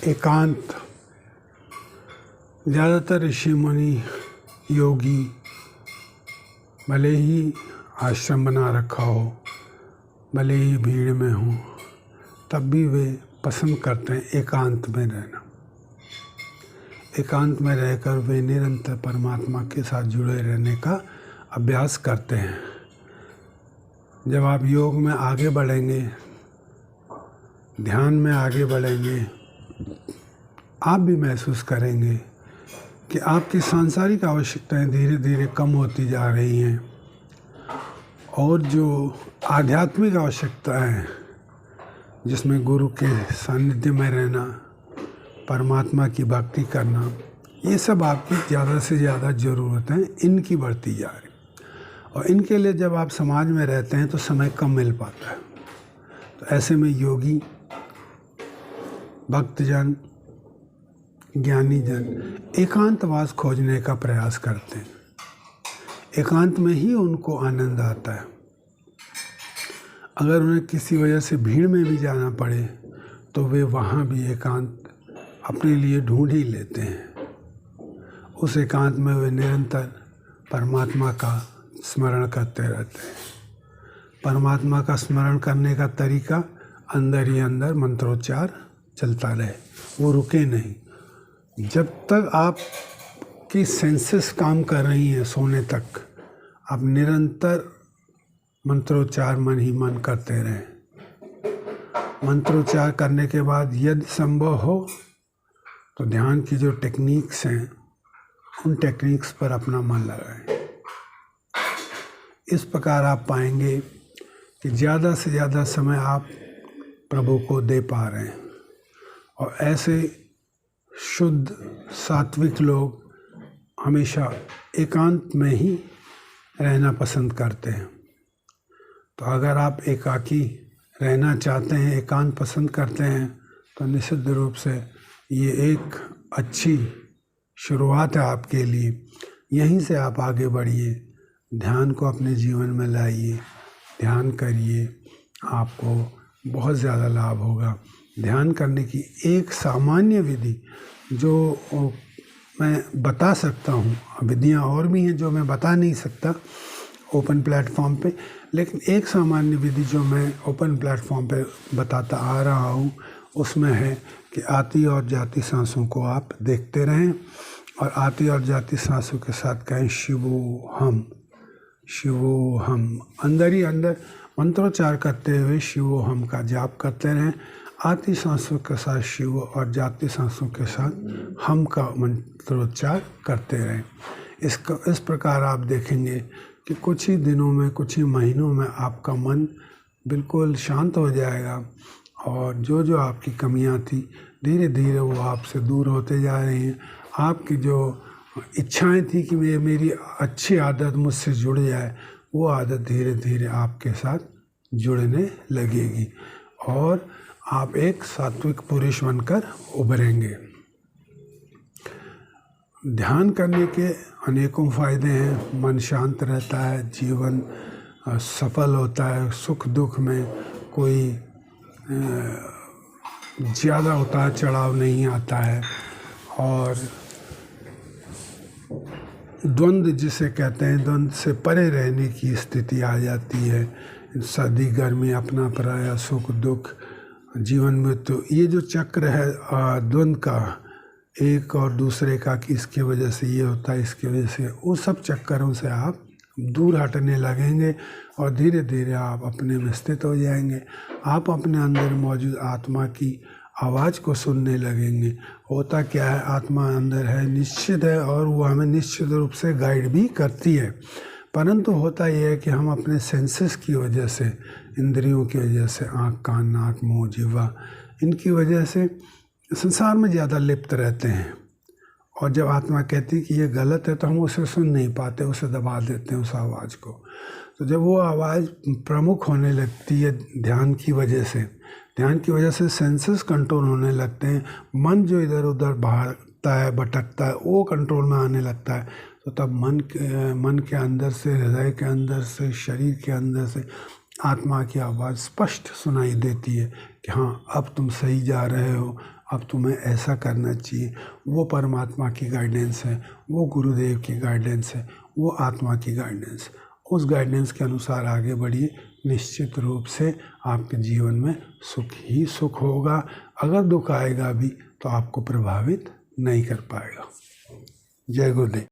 एकांत। ज़्यादातर ऋषि मुनि योगी भले ही आश्रम बना रखा हो, भले ही भीड़ में हो, तब भी वे पसंद करते हैं एकांत में रहना। एकांत में रहकर वे निरंतर परमात्मा के साथ जुड़े रहने का अभ्यास करते हैं। जब आप योग में आगे बढ़ेंगे, ध्यान में आगे बढ़ेंगे, आप भी महसूस करेंगे कि आपकी सांसारिक आवश्यकताएं धीरे धीरे कम होती जा रही हैं और जो आध्यात्मिक आवश्यकताएं हैं, जिसमें गुरु के सानिध्य में रहना, परमात्मा की भक्ति करना, ये सब आपकी ज़्यादा से ज़्यादा ज़रूरतें इनकी बढ़ती जा रही। और इनके लिए जब आप समाज में रहते हैं तो समय कम मिल पाता है। तो ऐसे में योगी, भक्तजन, ज्ञानी जन एकांतवास खोजने का प्रयास करते हैं। एकांत में ही उनको आनंद आता है। अगर उन्हें किसी वजह से भीड़ में भी जाना पड़े तो वे वहाँ भी एकांत अपने लिए ढूंढ ही लेते हैं। उस एकांत में वे निरंतर परमात्मा का स्मरण करते रहते हैं। परमात्मा का स्मरण करने का तरीका अंदर ही अंदर मंत्रोच्चार चलता रहे, वो रुके नहीं। जब तक आपकी सेंसेस काम कर रही हैं, सोने तक आप निरंतर मंत्रोच्चार मन ही मन करते रहें। मंत्रोच्चार करने के बाद यदि संभव हो तो ध्यान की जो टेक्निक्स हैं, उन टेक्निक्स पर अपना मन लगाएं। इस प्रकार आप पाएंगे कि ज़्यादा से ज़्यादा समय आप प्रभु को दे पा रहे हैं। और ऐसे शुद्ध सात्विक लोग हमेशा एकांत में ही रहना पसंद करते हैं। तो अगर आप एकाकी रहना चाहते हैं, एकांत पसंद करते हैं, तो निश्चित रूप से ये एक अच्छी शुरुआत है आपके लिए। यहीं से आप आगे बढ़िए, ध्यान को अपने जीवन में लाइए, ध्यान करिए, आपको बहुत ज़्यादा लाभ होगा। ध्यान करने की एक सामान्य विधि जो मैं बता सकता हूँ, विधियाँ और भी हैं जो मैं बता नहीं सकता ओपन प्लेटफॉर्म पे, लेकिन एक सामान्य विधि जो मैं ओपन प्लेटफॉर्म पे बताता आ रहा हूँ उसमें है कि आती और जाती सांसों को आप देखते रहें और आती और जाती सांसों के साथ कहें शिवोहम, शिवोहम। अंदर ही अंदर मंत्रोच्चार करते हुए शिवोहम का जाप करते रहें। आती सांसों के साथ शिव और जाती सांसों के साथ हम का मंत्रोच्चार करते रहें। इस प्रकार आप देखेंगे कि कुछ ही दिनों में, कुछ ही महीनों में आपका मन बिल्कुल शांत हो जाएगा और जो जो आपकी कमियां थी धीरे धीरे वो आपसे दूर होते जा रही हैं। आपकी जो इच्छाएं थी कि मेरी अच्छी आदत मुझसे जुड़ जाए, वो आदत धीरे धीरे आपके साथ जुड़ने लगेगी और आप एक सात्विक पुरुष बनकर उभरेंगे। ध्यान करने के अनेकों फ़ायदे हैं। मन शांत रहता है, जीवन सफल होता है, सुख दुख में कोई ज़्यादा उतार चढ़ाव नहीं आता है और द्वंद्व जिसे कहते हैं, द्वंद्व से परे रहने की स्थिति आ जाती है। सर्दी गर्मी, अपना पराया, सुख दुख, जीवन मृत्यु, ये जो चक्र है द्वंद्व का, एक और दूसरे का कि इसकी वजह से ये होता है, इसकी वजह से, वो सब चक्करों से आप दूर हटने लगेंगे और धीरे धीरे आप अपने में स्थित हो जाएंगे। आप अपने अंदर मौजूद आत्मा की आवाज़ को सुनने लगेंगे। होता क्या है, आत्मा अंदर है, निश्चित है और वो हमें निश्चित रूप से गाइड भी करती है। परंतु होता यह है कि हम अपने सेंसेस की वजह से, इंद्रियों की वजह से, आँख, कान, नाक, मुँह, जिह्वा, इनकी वजह से संसार में ज़्यादा लिप्त रहते हैं। और जब आत्मा कहती है कि ये गलत है तो हम उसे सुन नहीं पाते, उसे दबा देते हैं उस आवाज़ को। तो जब वो आवाज़ प्रमुख होने लगती है ध्यान की वजह से सेंसेस कंट्रोल होने लगते हैं। मन जो इधर उधर भागता है, भटकता है, वो कंट्रोल में आने लगता है। तो तब मन के अंदर से, हृदय के अंदर से, शरीर के अंदर से आत्मा की आवाज़ स्पष्ट सुनाई देती है कि हाँ अब तुम सही जा रहे हो, अब तुम्हें ऐसा करना चाहिए, वो परमात्मा की गाइडेंस है, वो गुरुदेव की गाइडेंस है, वो आत्मा की गाइडेंस। उस गाइडेंस के अनुसार आगे बढ़िए, निश्चित रूप से आपके जीवन में सुख ही सुख होगा। अगर दुख आएगा भी तो आपको प्रभावित नहीं कर पाएगा। जय गुरुदेव।